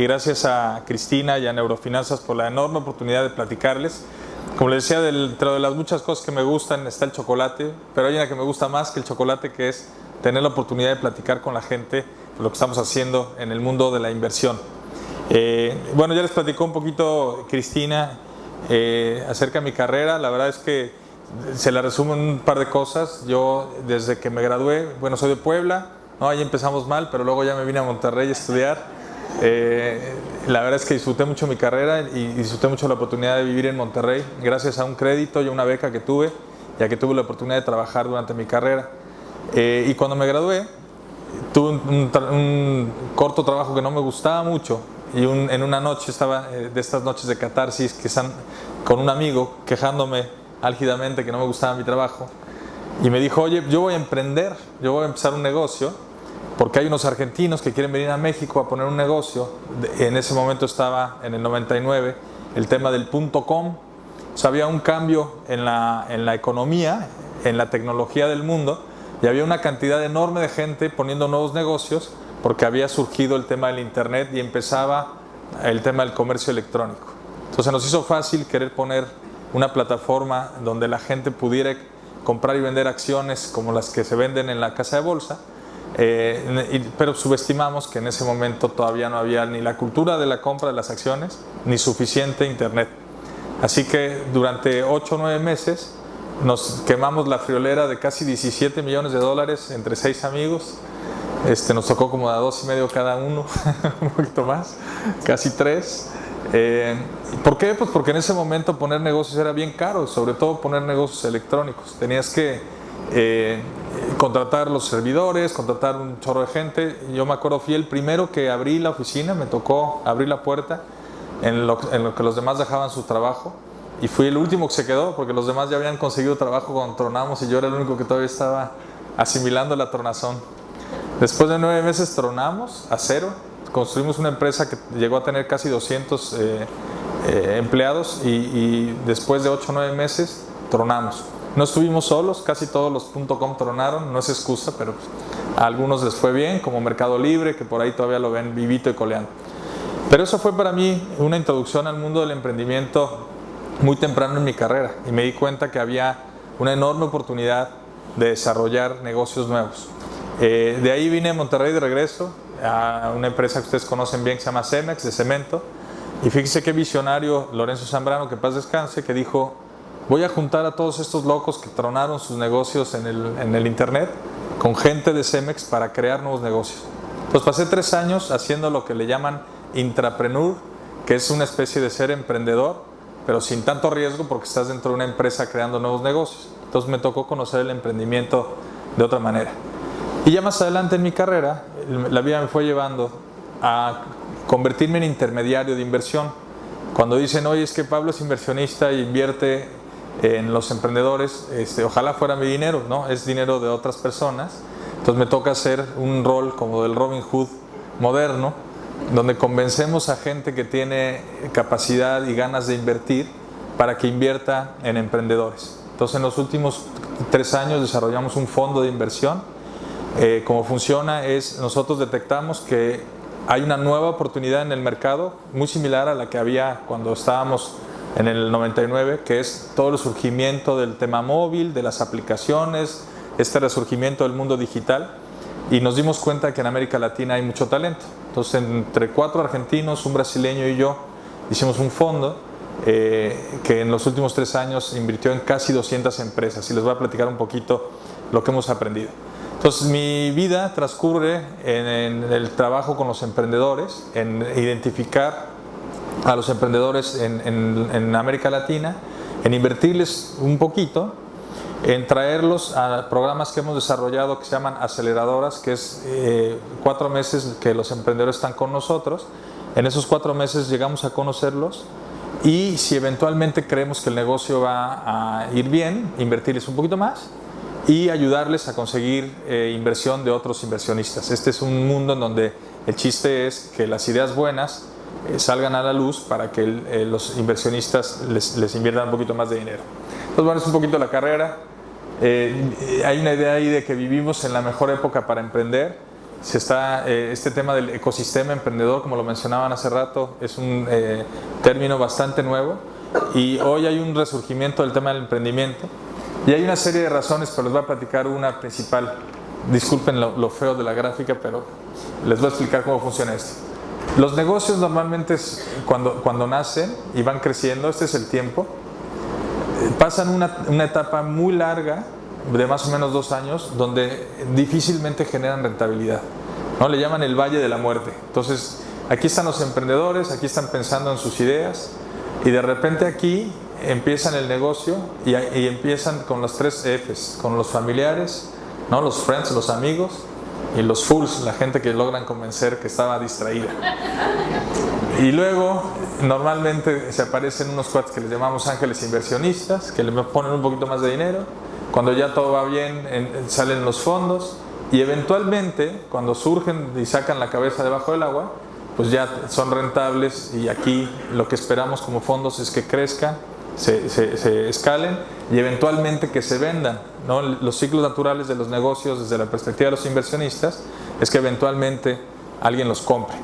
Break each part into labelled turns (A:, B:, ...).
A: y gracias a Cristina y a Neurofinanzas por la enorme oportunidad de platicarles. Como les decía, dentro de las muchas cosas que me gustan está el chocolate, pero hay una que me gusta más que el chocolate, que es tener la oportunidad de platicar con la gente lo que estamos haciendo en el mundo de la inversión. Bueno, ya les platicó un poquito Cristina acerca de mi carrera. La verdad es que se la resumo en un par de cosas. Yo desde que me gradué, bueno, soy de Puebla, ¿no? Ahí empezamos mal, pero luego ya me vine a Monterrey a estudiar. La verdad es que disfruté mucho mi carrera y disfruté mucho la oportunidad de vivir en Monterrey gracias a un crédito y a una beca que tuve, ya que tuve la oportunidad de trabajar durante mi carrera. Y cuando me gradué, tuve un corto trabajo que no me gustaba mucho y en una noche estaba de estas noches de catarsis que están con un amigo quejándome álgidamente que no me gustaba mi trabajo y me dijo: oye, yo voy a emprender, yo voy a empezar un negocio porque hay unos argentinos que quieren venir a México a poner un negocio. En ese momento estaba en el 99 el tema del .com. O sea, había un cambio en la economía, en la tecnología del mundo, y había una cantidad enorme de gente poniendo nuevos negocios porque había surgido el tema del internet y empezaba el tema del comercio electrónico. Entonces nos hizo fácil querer poner una plataforma donde la gente pudiera comprar y vender acciones como las que se venden en la casa de bolsa, pero subestimamos que en ese momento todavía no había ni la cultura de la compra de las acciones ni suficiente internet. Así que durante 8 o 9 meses nos quemamos la friolera de casi $17 millones entre 6 amigos. Nos tocó como a 2,5 cada uno, un poquito más, casi 3. ¿Por qué? Pues porque en ese momento poner negocios era bien caro, sobre todo poner negocios electrónicos. Tenías que contratar los servidores, contratar un chorro de gente. Yo me acuerdo, fui el primero que abrí la oficina, me tocó abrir la puerta en lo que los demás dejaban su trabajo. Y fui el último que se quedó porque los demás ya habían conseguido trabajo cuando tronamos y yo era el único que todavía estaba asimilando la tronazón. Después de 9 meses tronamos a cero, construimos una empresa que llegó a tener casi 200 empleados y después de 8 o 9 meses tronamos. No estuvimos solos, casi todos los .com tronaron, no es excusa, pero a algunos les fue bien, como Mercado Libre, que por ahí todavía lo ven vivito y coleando. Pero eso fue para mí una introducción al mundo del emprendimiento muy temprano en mi carrera y me di cuenta que había una enorme oportunidad de desarrollar negocios nuevos. De ahí vine a Monterrey de regreso a una empresa que ustedes conocen bien que se llama Cemex, de cemento, y fíjense qué visionario Lorenzo Zambrano, que paz descanse, que dijo: voy a juntar a todos estos locos que tronaron sus negocios en el internet con gente de Cemex para crear nuevos negocios. Entonces pasé 3 años haciendo lo que le llaman intrapreneur, que es una especie de ser emprendedor, pero sin tanto riesgo porque estás dentro de una empresa creando nuevos negocios. Entonces me tocó conocer el emprendimiento de otra manera. Y ya más adelante en mi carrera, la vida me fue llevando a convertirme en intermediario de inversión. Cuando dicen: oye, es que Pablo es inversionista y invierte en los emprendedores, ojalá fuera mi dinero, ¿no? Es dinero de otras personas. Entonces me toca hacer un rol como del Robin Hood moderno, donde convencemos a gente que tiene capacidad y ganas de invertir para que invierta en emprendedores. Entonces en los últimos 3 años desarrollamos un fondo de inversión. Cómo funciona es: nosotros detectamos que hay una nueva oportunidad en el mercado muy similar a la que había cuando estábamos en el 99, que es todo el surgimiento del tema móvil, de las aplicaciones, este resurgimiento del mundo digital, y nos dimos cuenta que en América Latina hay mucho talento. Entonces entre 4 argentinos, un brasileño y yo hicimos un fondo que en los últimos 3 años invirtió en casi 200 empresas, y les voy a platicar un poquito lo que hemos aprendido. Entonces mi vida transcurre en el trabajo con los emprendedores, en identificar a los emprendedores en América Latina, en invertirles un poquito, en traerlos a programas que hemos desarrollado que se llaman aceleradoras, que es 4 meses que los emprendedores están con nosotros. En esos 4 meses llegamos a conocerlos y si eventualmente creemos que el negocio va a ir bien, invertirles un poquito más y ayudarles a conseguir inversión de otros inversionistas. Este es un mundo en donde el chiste es que las ideas buenas salgan a la luz para que los inversionistas les inviertan un poquito más de dinero. Entonces, bueno, es un poquito la carrera. Hay una idea ahí de que vivimos en la mejor época para emprender. se está, este tema del ecosistema emprendedor, como lo mencionaban hace rato, es un término bastante nuevo, y hoy hay un resurgimiento del tema del emprendimiento, y hay una serie de razones, pero les voy a platicar una principal. Disculpen lo feo de la gráfica, pero les voy a explicar cómo funciona esto. Los negocios normalmente cuando nacen y van creciendo, este es el tiempo, pasan una etapa muy larga de más o menos 2 años, donde difícilmente generan rentabilidad, ¿no? Le llaman el valle de la muerte. Entonces, aquí están los emprendedores, aquí están pensando en sus ideas, y de repente aquí empiezan el negocio y empiezan con los 3 Fs, con los familiares, ¿no? Los friends, los amigos, y los fools, la gente que logran convencer que estaba distraída. Y luego, normalmente se aparecen unos cuates que les llamamos ángeles inversionistas, que le ponen un poquito más de dinero. Cuando ya todo va bien, salen los fondos, y eventualmente, cuando surgen y sacan la cabeza debajo del agua, pues ya son rentables, y aquí lo que esperamos como fondos es que crezcan, se escalen y eventualmente que se vendan, ¿no? Los ciclos naturales de los negocios desde la perspectiva de los inversionistas es que eventualmente alguien los compre.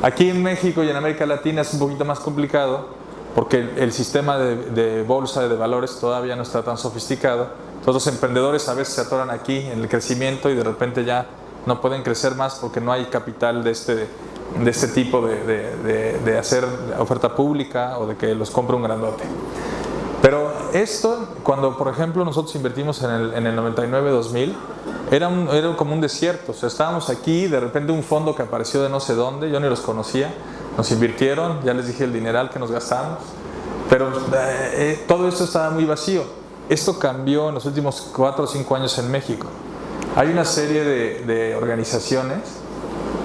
A: Aquí en México y en América Latina es un poquito más complicado, porque el sistema de bolsa de valores todavía no está tan sofisticado. Todos los emprendedores a veces se atoran aquí en el crecimiento y de repente ya no pueden crecer más porque no hay capital de este tipo de hacer oferta pública o de que los compre un grandote. Pero esto, cuando por ejemplo nosotros invertimos en el 99-2000, era como un desierto. O sea, estábamos aquí, de repente un fondo que apareció de no sé dónde, yo ni los conocía, nos invirtieron, ya les dije el dineral que nos gastamos, pero todo esto estaba muy vacío. Esto cambió en los últimos 4 o 5 años en México. Hay una serie de organizaciones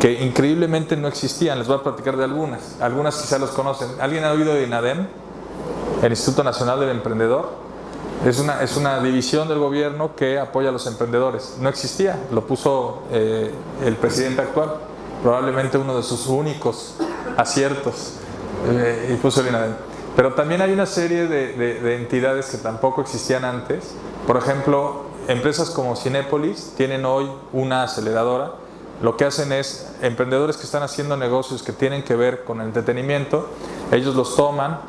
A: que increíblemente no existían. Les voy a platicar de algunas quizás los conocen. ¿Alguien ha oído de INADEM? El Instituto Nacional del Emprendedor. Es una división del gobierno que apoya a los emprendedores. No existía, lo puso el presidente actual, probablemente uno de sus únicos aciertos, y puso el INADEM. Pero también hay una serie de entidades que tampoco existían antes. Por ejemplo, empresas como Cinépolis tienen hoy una aceleradora. Lo que hacen es, emprendedores que están haciendo negocios que tienen que ver con el entretenimiento, ellos los toman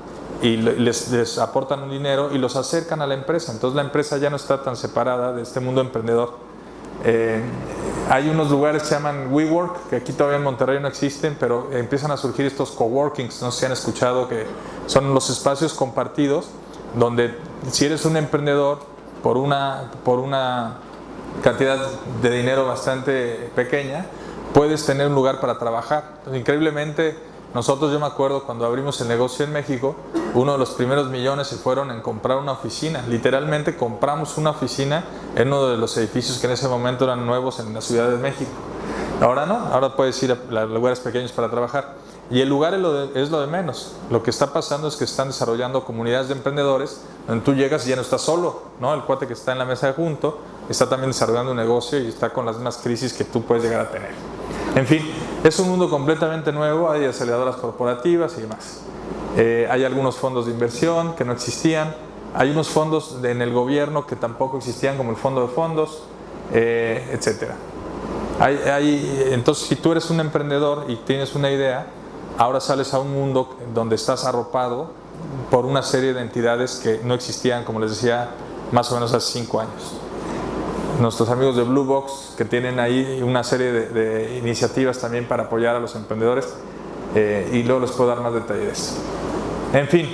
A: y les aportan un dinero y los acercan a la empresa. Entonces la empresa ya no está tan separada de este mundo emprendedor. Hay unos lugares que se llaman WeWork, que aquí todavía en Monterrey no existen, pero empiezan a surgir estos coworkings, no sé si han escuchado, que son los espacios compartidos donde si eres un emprendedor por una cantidad de dinero bastante pequeña, puedes tener un lugar para trabajar. Entonces, increíblemente, yo me acuerdo cuando abrimos el negocio en México, uno de los primeros millones se fueron en comprar una oficina. Literalmente compramos una oficina en uno de los edificios que en ese momento eran nuevos en la Ciudad de México. Ahora no, ahora puedes ir a lugares pequeños para trabajar. Y el lugar es lo de menos. Lo que está pasando es que están desarrollando comunidades de emprendedores donde tú llegas y ya no estás solo, ¿no? El cuate que está en la mesa de junto está también desarrollando un negocio y está con las mismas crisis que tú puedes llegar a tener. En fin, es un mundo completamente nuevo, hay aceleradoras corporativas y demás. Hay algunos fondos de inversión que no existían, hay unos fondos en el gobierno que tampoco existían, como el fondo de fondos, etc. Entonces, si tú eres un emprendedor y tienes una idea, ahora sales a un mundo donde estás arropado por una serie de entidades que no existían, como les decía, más o menos hace 5 años. Nuestros amigos de Blue Box, que tienen ahí una serie de iniciativas también para apoyar a los emprendedores, y luego les puedo dar más detalle de esto. En fin,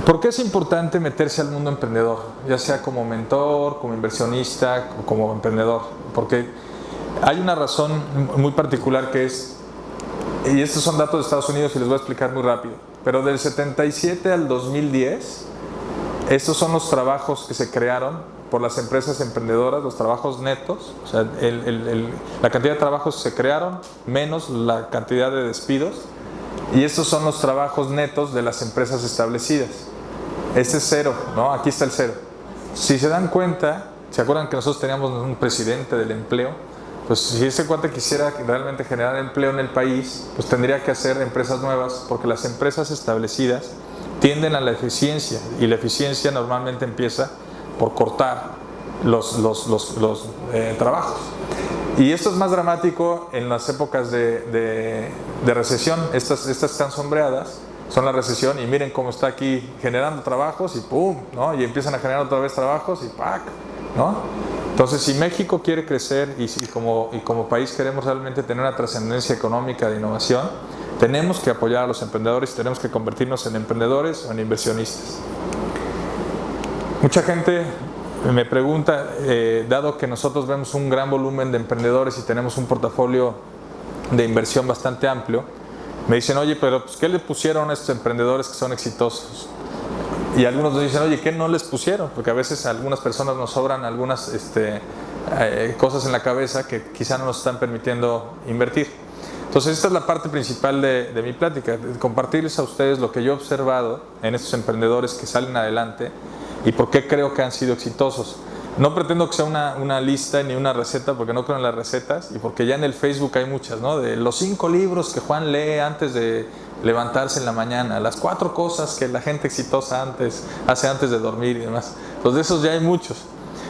A: ¿por qué es importante meterse al mundo emprendedor? Ya sea como mentor, como inversionista, o como emprendedor. Porque hay una razón muy particular que es, y estos son datos de Estados Unidos y les voy a explicar muy rápido, pero del 77 al 2010, estos son los trabajos que se crearon por las empresas emprendedoras, los trabajos netos, o sea, la cantidad de trabajos que se crearon menos la cantidad de despidos, y estos son los trabajos netos de las empresas establecidas. Este es 0, ¿no? Aquí está el 0. Si se dan cuenta, ¿se acuerdan que nosotros teníamos un presidente del empleo? Pues si ese cuate quisiera realmente generar empleo en el país, pues tendría que hacer empresas nuevas, porque las empresas establecidas tienden a la eficiencia, y la eficiencia normalmente empieza por cortar los trabajos. Y esto es más dramático en las épocas de recesión. Estas están sombreadas, son la recesión, y miren cómo está aquí generando trabajos y ¡pum!, ¿no? Y empiezan a generar otra vez trabajos y ¡pac!, ¿no? Entonces, si México quiere crecer y como país queremos realmente tener una trascendencia económica de innovación, tenemos que apoyar a los emprendedores, tenemos que convertirnos en emprendedores o en inversionistas. Mucha gente me pregunta, dado que nosotros vemos un gran volumen de emprendedores y tenemos un portafolio de inversión bastante amplio, me dicen, oye, pero pues, ¿qué le pusieron a estos emprendedores que son exitosos? Y algunos nos dicen, oye, ¿qué no les pusieron? Porque a veces a algunas personas nos sobran algunas cosas en la cabeza que quizá no nos están permitiendo invertir. Entonces esta es la parte principal de mi plática, compartirles a ustedes lo que yo he observado en estos emprendedores que salen adelante y por qué creo que han sido exitosos. No pretendo que sea una lista ni una receta, porque no creo en las recetas, y porque ya en el Facebook hay muchas, ¿no? De los 5 libros que Juan lee antes de levantarse en la mañana, las 4 cosas que la gente exitosa hace antes de dormir y demás. Entonces de esos ya hay muchos.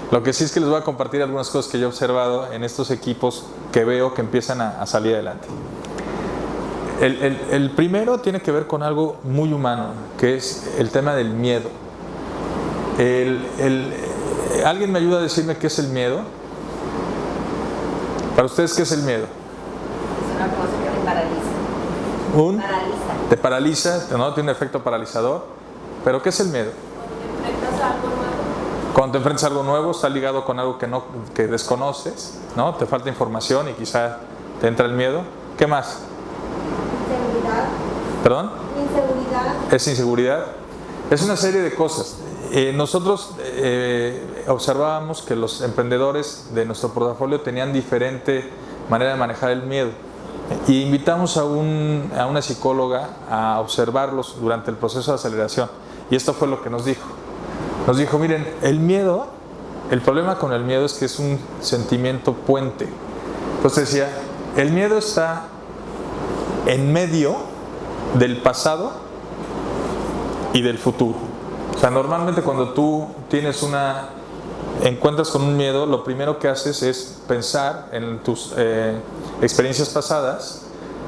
A: Lo que sí es que les voy a compartir algunas cosas que yo he observado en estos equipos que veo que empiezan a salir adelante. El primero tiene que ver con algo muy humano, que es el tema del miedo. ¿Alguien me ayuda a decirme qué es el miedo? Para ustedes, ¿qué es el miedo?
B: Es una cosa que te paraliza. Paraliza.
A: Te paraliza, ¿no? Tiene un efecto paralizador. ¿Pero qué es el miedo?
B: Cuando te enfrentas a algo nuevo.
A: Cuando te enfrentas a algo nuevo, está ligado con algo que desconoces, ¿no? Te falta información y quizá te entra el miedo. ¿Qué más?
B: Inseguridad.
A: ¿Perdón?
B: Inseguridad.
A: Es inseguridad. Es una serie de cosas. Nosotros observábamos que los emprendedores de nuestro portafolio tenían diferente manera de manejar el miedo. Y invitamos a una psicóloga a observarlos durante el proceso de aceleración. Y esto fue lo que nos dijo. Nos dijo, miren, el problema con el miedo es que es un sentimiento puente. Entonces decía, el miedo está en medio del pasado y del futuro. O sea, normalmente cuando tú encuentras con un miedo, lo primero que haces es pensar en tus experiencias pasadas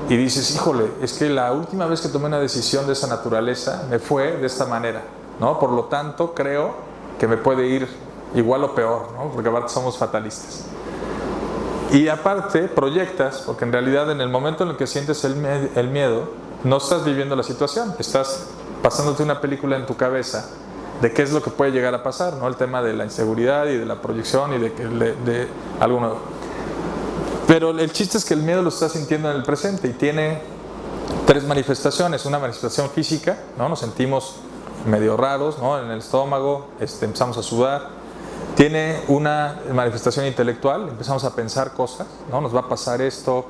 A: y dices, híjole, es que la última vez que tomé una decisión de esa naturaleza me fue de esta manera, ¿no? Por lo tanto, creo que me puede ir igual o peor, ¿no? Porque aparte somos fatalistas. Y aparte proyectas, porque en realidad en el momento en el que sientes el miedo, no estás viviendo la situación, estás pasándote una película en tu cabeza de qué es lo que puede llegar a pasar, ¿no? El tema de la inseguridad y de la proyección y de algo nuevo. Pero el chiste es que el miedo lo estás sintiendo en el presente y tiene 3 manifestaciones. Una manifestación física, ¿no? Nos sentimos medio raros, ¿no? En el estómago, empezamos a sudar. Tiene una manifestación intelectual, empezamos a pensar cosas, ¿no? Nos va a pasar esto,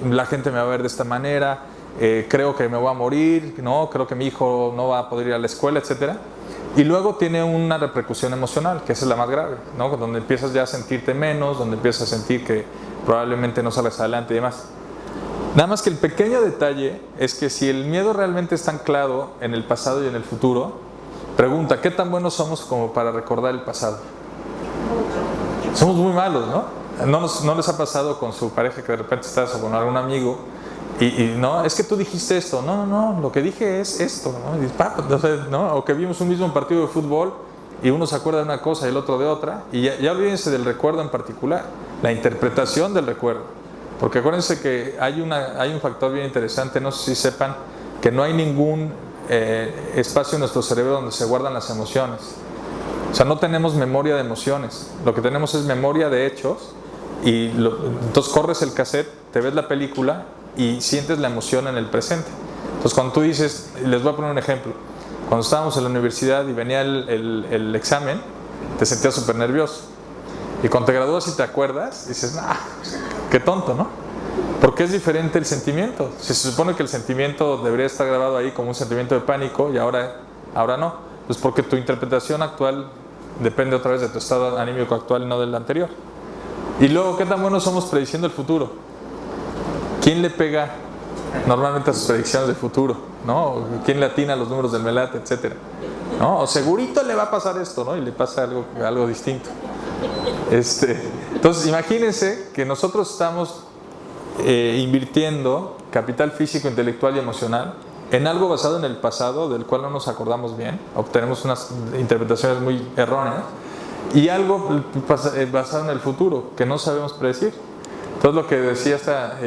A: la gente me va a ver de esta manera, creo que me voy a morir, ¿no? Creo que mi hijo no va a poder ir a la escuela, etc. Y luego tiene una repercusión emocional, que esa es la más grave, ¿no? Donde empiezas ya a sentirte menos, donde empiezas a sentir que probablemente no salgas adelante y demás. Nada más que el pequeño detalle es que si el miedo realmente está anclado en el pasado y en el futuro, pregunta, ¿qué tan buenos somos como para recordar el pasado? Somos muy malos, ¿no? ¿No les ha pasado con su pareja que de repente estás o con algún amigo y no, es que tú dijiste esto, no, lo que dije es esto, ¿no? Y, ¿no? O que vimos un mismo partido de fútbol y uno se acuerda de una cosa y el otro de otra, y ya olvídense del recuerdo en particular, la interpretación del recuerdo, porque acuérdense que hay un factor bien interesante, no sé si sepan, que no hay ningún espacio en nuestro cerebro donde se guardan las emociones. O sea, no tenemos memoria de emociones, lo que tenemos es memoria de hechos, y entonces corres el cassette, te ves la película y sientes la emoción en el presente. Entonces cuando tú dices, les voy a poner un ejemplo, cuando estábamos en la universidad y venía el examen, te sentías súper nervioso, y cuando te gradúas y te acuerdas, dices, qué tonto, ¿no? Porque es diferente el sentimiento. Se supone que el sentimiento debería estar grabado ahí como un sentimiento de pánico y ahora no. Pues porque tu interpretación actual depende otra vez de tu estado anímico actual y no del anterior. Y luego, ¿qué tan buenos somos prediciendo el futuro? ¿Quién le pega normalmente a sus predicciones del futuro? ¿No? ¿Quién le atina a los números del Melate, etcétera? ¿No? O segurito le va a pasar esto, ¿no? Y le pasa algo distinto. Entonces Entonces, imagínense que nosotros estamos invirtiendo capital físico, intelectual y emocional en algo basado en el pasado, del cual no nos acordamos bien, obtenemos unas interpretaciones muy erróneas, y algo basado en el futuro, que no sabemos predecir. Entonces, lo que decía esta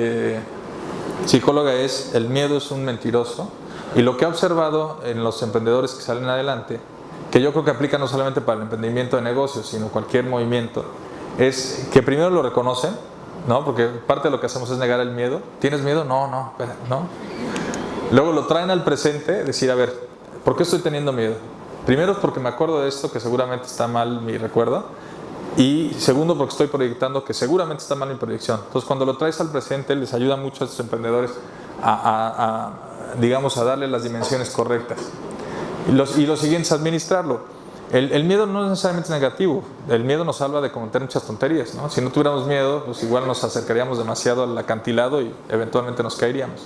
A: psicóloga es: el miedo es un mentiroso. Y lo que ha observado en los emprendedores que salen adelante, que yo creo que aplica no solamente para el emprendimiento de negocios, sino cualquier movimiento, es que primero lo reconocen, ¿no? Porque parte de lo que hacemos es negar el miedo. ¿Tienes miedo? No, espera, no. Luego lo traen al presente, decir, a ver, ¿por qué estoy teniendo miedo? Primero, porque me acuerdo de esto, que seguramente está mal mi recuerdo. Y segundo, porque estoy proyectando que seguramente está mal mi proyección. Entonces, cuando lo traes al presente, les ayuda mucho a estos emprendedores digamos, a darle las dimensiones correctas. Y lo siguiente es administrarlo. El miedo no necesariamente es negativo. El miedo nos salva de cometer muchas tonterías, ¿no? Si no tuviéramos miedo, pues igual nos acercaríamos demasiado al acantilado y eventualmente nos caeríamos.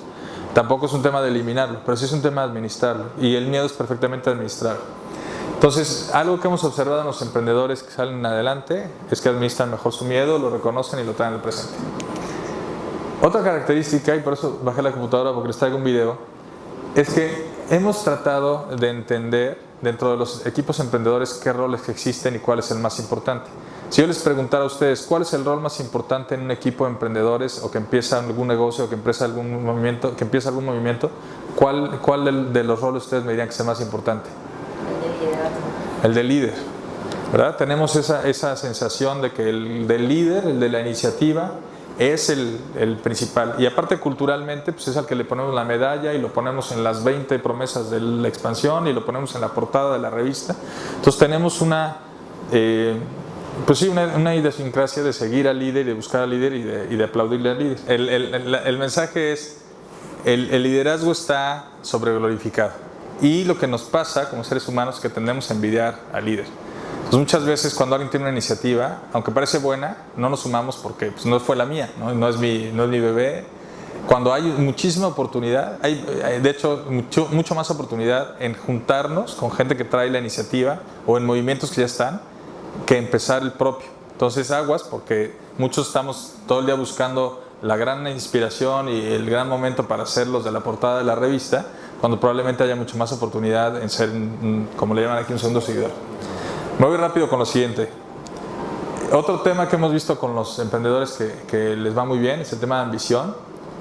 A: Tampoco es un tema de eliminarlo, pero sí es un tema de administrarlo. Y el miedo es perfectamente administrable. Entonces, algo que hemos observado en los emprendedores que salen adelante es que administran mejor su miedo, lo reconocen y lo traen al presente. Otra característica, y por eso bajé la computadora porque les traigo un video, es que hemos tratado de entender dentro de los equipos emprendedores qué roles existen y cuál es el más importante. Si yo les preguntara a ustedes cuál es el rol más importante en un equipo de emprendedores, o que empieza algún negocio, o que empieza algún movimiento, ¿cuál de los roles ustedes me dirían que es el más importante? El de líder, ¿verdad? Tenemos esa sensación de que el del líder, el de la iniciativa, es el principal. Y aparte, culturalmente, pues es al que le ponemos la medalla y lo ponemos en las 20 promesas de la expansión y lo ponemos en la portada de la revista. Entonces tenemos una idiosincrasia de seguir al líder y de buscar al líder y de aplaudirle al líder. El mensaje es: el liderazgo está sobreglorificado. Y lo que nos pasa como seres humanos es que tendemos a envidiar al líder. Entonces, muchas veces cuando alguien tiene una iniciativa, aunque parece buena, no nos sumamos porque pues, no fue la mía, no es mi bebé. Cuando hay muchísima oportunidad, hay de hecho mucho más oportunidad en juntarnos con gente que trae la iniciativa o en movimientos que ya están, que empezar el propio. Entonces, aguas, porque muchos estamos todo el día buscando la gran inspiración y el gran momento para hacer los de la portada de la revista, cuando probablemente haya mucho más oportunidad en ser, como le llaman aquí, un segundo seguidor. Me voy rápido con lo siguiente. Otro tema que hemos visto con los emprendedores que les va muy bien es el tema de ambición.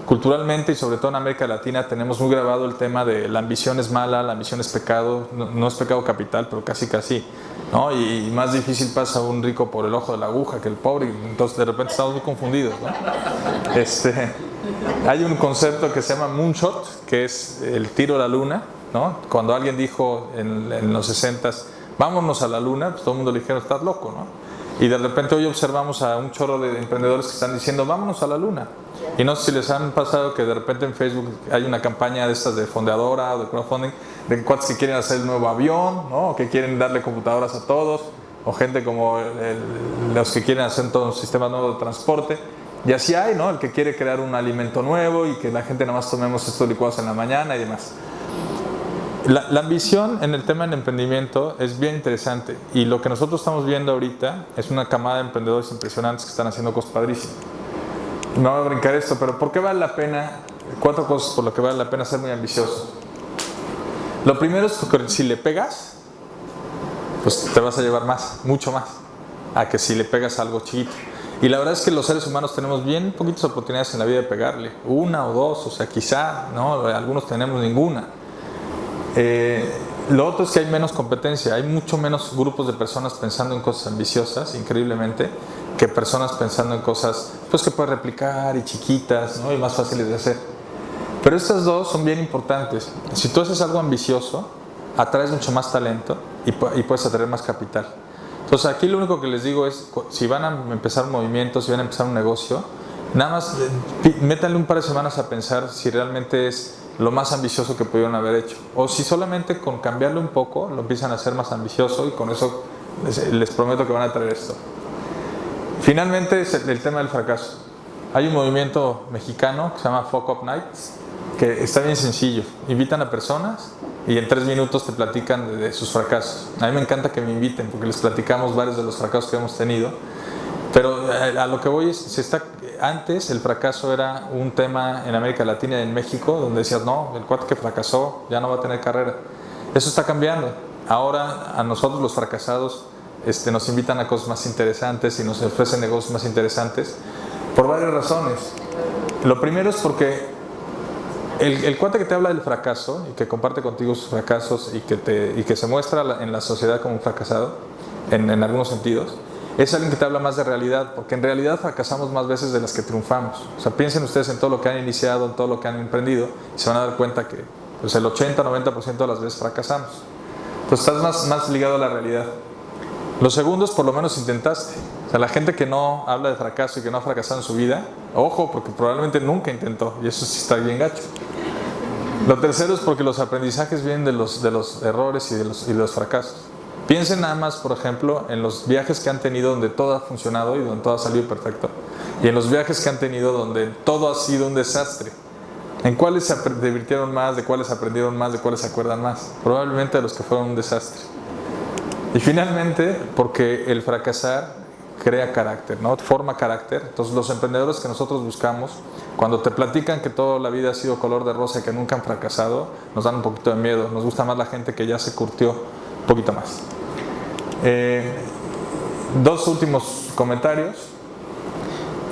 A: Culturalmente y sobre todo en América Latina tenemos muy grabado el tema de la ambición es mala, la ambición es pecado, no es pecado capital, pero casi, ¿no? Y más difícil pasa un rico por el ojo de la aguja que el pobre, entonces de repente estamos muy confundidos, ¿no? Hay un concepto que se llama moonshot, que es el tiro a la luna, ¿no? Cuando alguien dijo en los 60s, vámonos a la luna, pues todo el mundo le dijeron, estás loco, ¿no? Y de repente hoy observamos a un chorro de emprendedores que están diciendo, vámonos a la luna. Y no sé si les han pasado que de repente en Facebook hay una campaña de estas de fondeadora o de crowdfunding, de cuates que quieren hacer el nuevo avión, ¿no? O que quieren darle computadoras a todos, o gente como los que quieren hacer todo un sistema nuevo de transporte. Y así hay, ¿no? El que quiere crear un alimento nuevo y que la gente nada más tomemos estos licuados en la mañana y demás. La ambición en el tema del emprendimiento es bien interesante, y lo que nosotros estamos viendo ahorita es una camada de emprendedores impresionantes que están haciendo cosas padrísimas. No voy a brincar esto, pero ¿por qué vale la pena? 4 cosas por lo que vale la pena ser muy ambicioso. Lo primero es que si le pegas, pues te vas a llevar más, mucho más, a que si le pegas algo chiquito. Y la verdad es que los seres humanos tenemos bien poquitas oportunidades en la vida de pegarle, 1 o 2, o sea, quizá, ¿no? Algunos tenemos ninguna. Lo otro es que hay menos competencia, hay mucho menos grupos de personas pensando en cosas ambiciosas, increíblemente, que personas pensando en cosas pues que puedes replicar y chiquitas, ¿no? Y más fáciles de hacer. Pero estas dos son bien importantes. Si tú haces algo ambicioso, atraes mucho más talento y puedes atraer más capital. Entonces aquí lo único que les digo es, si van a empezar un movimiento, si van a empezar un negocio, nada más métanle un par de semanas a pensar si realmente es lo más ambicioso que pudieron haber hecho, o si solamente con cambiarlo un poco lo empiezan a hacer más ambicioso, y con eso les prometo que van a traer esto. Finalmente es el tema del fracaso. Hay un movimiento mexicano que se llama Fuck Up Nights, que está bien sencillo. Invitan a personas y en 3 minutos te platican de sus fracasos. A mí me encanta que me inviten porque les platicamos varios de los fracasos que hemos tenido. Pero a lo que voy es, antes el fracaso era un tema en América Latina y en México, donde decías, no, el cuate que fracasó ya no va a tener carrera. Eso está cambiando. Ahora a nosotros los fracasados nos invitan a cosas más interesantes y nos ofrecen negocios más interesantes por varias razones. Lo primero es porque el cuate que te habla del fracaso y que comparte contigo sus fracasos y que se muestra en la sociedad como un fracasado, en algunos sentidos, es alguien que te habla más de realidad, porque en realidad fracasamos más veces de las que triunfamos. O sea, piensen ustedes en todo lo que han iniciado, en todo lo que han emprendido, y se van a dar cuenta que pues, el 80-90% de las veces fracasamos. Entonces estás más ligado a la realidad. Lo segundo es, por lo menos intentaste. O sea, la gente que no habla de fracaso y que no ha fracasado en su vida, ojo, porque probablemente nunca intentó, y eso sí está bien gacho. Lo tercero es porque los aprendizajes vienen de los errores y de los fracasos. Piensen nada más, por ejemplo, en los viajes que han tenido donde todo ha funcionado y donde todo ha salido perfecto, y en los viajes que han tenido donde todo ha sido un desastre. ¿En cuáles se divirtieron más? ¿De cuáles aprendieron más? ¿De cuáles se acuerdan más? Probablemente de los que fueron un desastre. Y finalmente, porque el fracasar crea carácter, ¿no? Forma carácter. Entonces los emprendedores que nosotros buscamos, cuando te platican que toda la vida ha sido color de rosa y que nunca han fracasado, nos dan un poquito de miedo. Nos gusta más la gente que ya se curtió un poquito más. Dos últimos comentarios.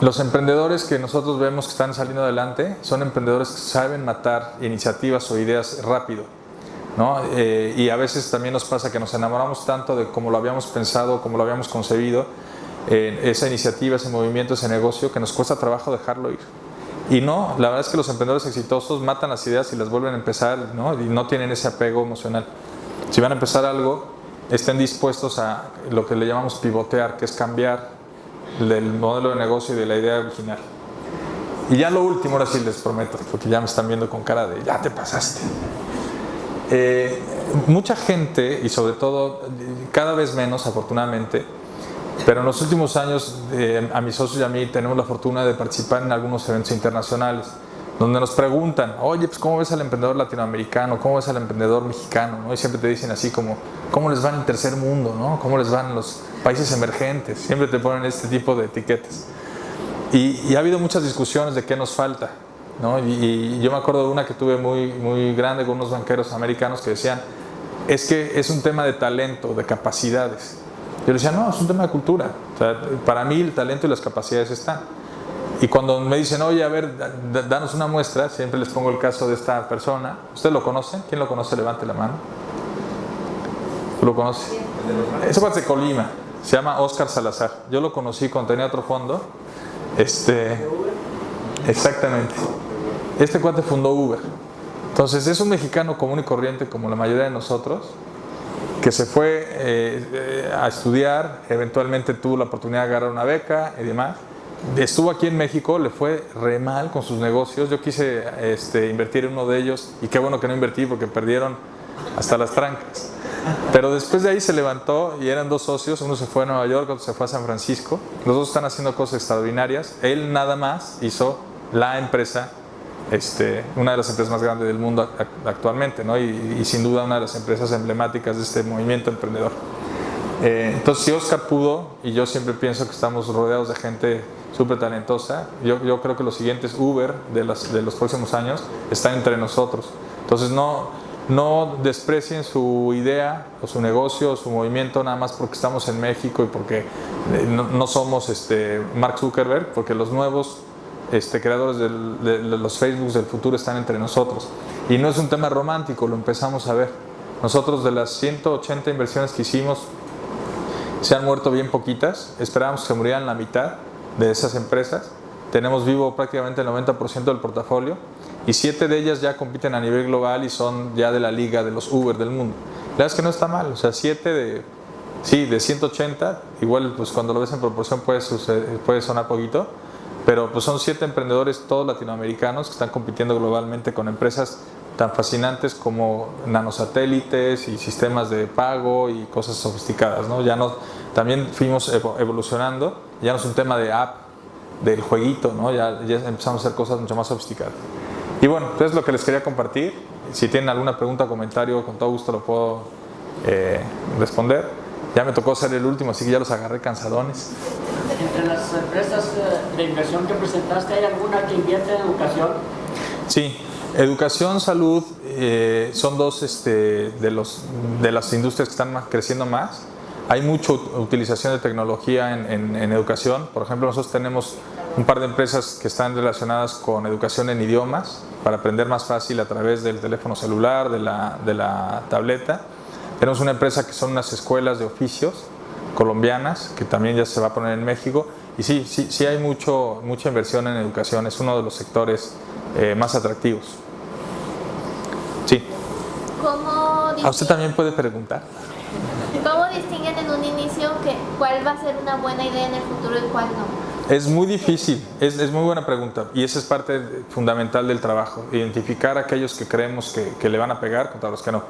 A: Los emprendedores que nosotros vemos que están saliendo adelante son emprendedores que saben matar iniciativas o ideas rápido, ¿no? Y a veces también nos pasa que nos enamoramos tanto de cómo lo habíamos pensado, cómo lo habíamos concebido, esa iniciativa, ese movimiento, ese negocio, que nos cuesta trabajo dejarlo ir. Y no, la verdad es que los emprendedores exitosos matan las ideas y las vuelven a empezar, ¿no? Y no tienen ese apego emocional. Si van a empezar algo, estén dispuestos a lo que le llamamos pivotear, que es cambiar del modelo de negocio y de la idea original. Y ya lo último, ahora sí les prometo, porque ya me están viendo con cara de ya te pasaste. Mucha gente, y sobre todo cada vez menos afortunadamente, pero en los últimos años a mis socios y a mí tenemos la fortuna de participar en algunos eventos internacionales donde nos preguntan, oye, pues ¿cómo ves al emprendedor latinoamericano? ¿Cómo ves al emprendedor mexicano? ¿No? Y siempre te dicen así como, ¿cómo les va en el tercer mundo? ¿No? ¿Cómo les van en los países emergentes? Siempre te ponen este tipo de etiquetas. Y ha habido muchas discusiones de qué nos falta, ¿no? Y yo me acuerdo de una que tuve muy grande con unos banqueros americanos que decían, es que es un tema de talento, de capacidades. Yo les decía, no, es un tema de cultura. O sea, para mí el talento y las capacidades están. Y cuando me dicen, oye, a ver, danos una muestra, siempre les pongo el caso de esta persona. ¿Usted lo conoce? ¿Quién lo conoce? Levante la mano. ¿Tú lo conoce? Ese cuate es de Colima, se llama Oscar Salazar. Yo lo conocí cuando tenía otro fondo. Exactamente. Este cuate fundó Uber. Entonces es un mexicano común y corriente como la mayoría de nosotros, que se fue a estudiar, eventualmente tuvo la oportunidad de agarrar una beca y demás. Estuvo aquí en México, le fue re mal con sus negocios. Yo quise invertir en uno de ellos y qué bueno que no invertí porque perdieron hasta las trancas. Pero después de ahí se levantó y eran dos socios, uno se fue a Nueva York, otro se fue a San Francisco. Los dos están haciendo cosas extraordinarias. Él nada más hizo la empresa, una de las empresas más grandes del mundo actualmente, ¿no? Y sin duda una de las empresas emblemáticas de este movimiento emprendedor. Entonces si Oscar pudo, y yo siempre pienso que estamos rodeados de gente súper talentosa, yo creo que los siguientes Uber de los próximos años están entre nosotros. Entonces no desprecien su idea o su negocio o su movimiento nada más porque estamos en México y porque no somos Mark Zuckerberg, porque los nuevos creadores de los Facebooks del futuro están entre nosotros. Y no es un tema romántico, lo empezamos a ver. Nosotros de las 180 inversiones que hicimos, se han muerto bien poquitas. Esperábamos que se murieran la mitad de esas empresas. Tenemos vivo prácticamente el 90% del portafolio y 7 de ellas ya compiten a nivel global y son ya de la liga de los Uber del mundo. La verdad es que no está mal, o sea, 7 de 180, igual pues cuando lo ves en proporción puede sonar poquito, pero pues son 7 emprendedores todos latinoamericanos que están compitiendo globalmente con empresas tan fascinantes como nanosatélites y sistemas de pago y cosas sofisticadas, ¿no? También fuimos evolucionando, ya no es un tema de app, del jueguito, ¿no? Ya empezamos a hacer cosas mucho más sofisticadas. Y bueno, entonces lo que les quería compartir, si tienen alguna pregunta o comentario, con todo gusto lo puedo responder. Ya me tocó ser el último, así que ya los agarré cansadones.
C: Entre las empresas de inversión que presentaste, ¿hay alguna que invierte en educación?
A: Sí, educación, salud son dos de las industrias que están creciendo más. Hay mucha utilización de tecnología en educación. Por ejemplo, nosotros tenemos un par de empresas que están relacionadas con educación en idiomas para aprender más fácil a través del teléfono celular, de la tableta. Tenemos una empresa que son unas escuelas de oficios colombianas que también ya se va a poner en México. Y sí hay mucha inversión en educación. Es uno de los sectores más atractivos. Sí. ¿A usted también puede preguntar?
D: ¿Cómo distinguen en un inicio cuál va a ser una buena idea en el futuro y cuál no?
A: Es muy difícil, es muy buena pregunta y esa es parte fundamental del trabajo, identificar a aquellos que creemos que le van a pegar contra los que no.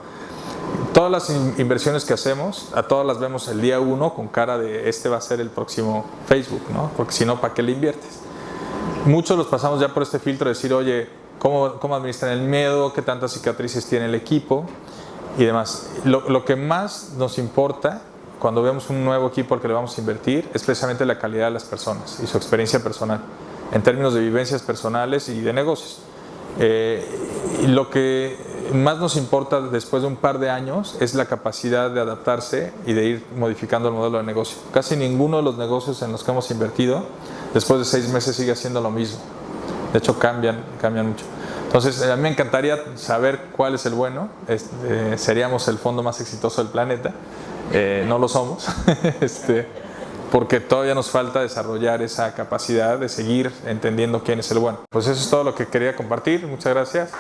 A: Todas las inversiones que hacemos, a todas las vemos el día 1 con cara de este va a ser el próximo Facebook, ¿no? Porque si no, ¿para qué le inviertes? Muchos los pasamos ya por este filtro de decir, oye, ¿cómo administran el miedo? ¿Qué tantas cicatrices tiene el equipo? Y demás. Lo que más nos importa cuando vemos un nuevo equipo al que le vamos a invertir es precisamente la calidad de las personas y su experiencia personal en términos de vivencias personales y de negocios. Lo que más nos importa después de un par de años es la capacidad de adaptarse y de ir modificando el modelo de negocio. Casi ninguno de los negocios en los que hemos invertido después de 6 meses sigue haciendo lo mismo. De hecho cambian mucho. Entonces, a mí me encantaría saber cuál es el bueno. Seríamos el fondo más exitoso del planeta. No lo somos, porque todavía nos falta desarrollar esa capacidad de seguir entendiendo quién es el bueno. Pues eso es todo lo que quería compartir. Muchas gracias.